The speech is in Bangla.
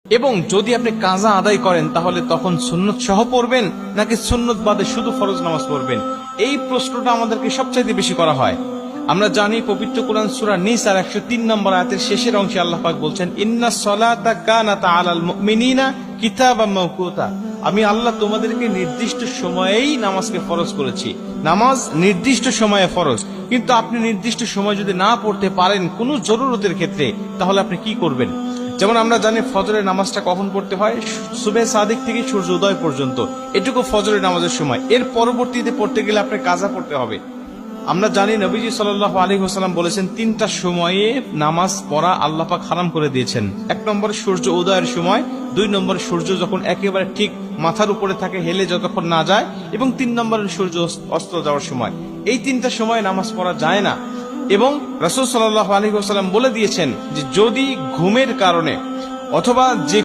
এবং যদি আপনি কাজা আদায় করেন তাহলে তখন সুন্নত সহ পড়বেন নাকি সুন্নত বাদে শুধু ফরজ নামাজ পড়বেন? এই প্রশ্নটা আমাদেরকে সবচাইতে বেশি করা হয়। আমরা জানি পবিত্র কোরআন সূরা নিসার 103 নম্বর আয়াতের শেষের অংশে আল্লাহ পাক বলছেন, ইন্নাস সালাতা কানাত আলাল মুমিনিনা কিতাবাম মাওকুতা। আমি আল্লাহ তোমাদেরকে নির্দিষ্ট সময়েই নামাজকে ফরজ করেছি। নামাজ নির্দিষ্ট সময়ে ফরজ, কিন্তু আপনি নির্দিষ্ট সময় যদি না পড়তে পারেন কোনো জরুরতের ক্ষেত্রে, তাহলে আপনি কি করবেন? যেমন আমরা জানি ফজরের নামাজটা কখন পড়তে হয়? সুবহে সাদিক থেকে সূর্য উদয় পর্যন্ত, এটুকু ফজরের নামাজের সময়। এর পরবর্তীতে পড়তে গেলে আপনার কাজা পড়তে হবে। আমরা জানি নবীজি সাল্লাল্লাহু আলাইহি ওয়াসাল্লাম বলেছেন, তিনটা সময়ে নামাজ পড়া আল্লাহ পাক হারাম করে দিয়েছেন। 1 নম্বরে সূর্য উদয়ের সময়, 2 নম্বরে সূর্য যখন একেবারে ঠিক মাথার উপরে থাকে, হেলে যতক্ষণ না যায়, এবং 3 নম্বরে সূর্য অস্ত যাওয়ার সময়। এই 3টা সময় নামাজ পড়া যায় না। এবং রাসূল সাল্লাল্লাহু আলাইহি ওয়াসাল্লাম বলে দিয়েছেন যে যদি ঘুমের কারণে অথবা যে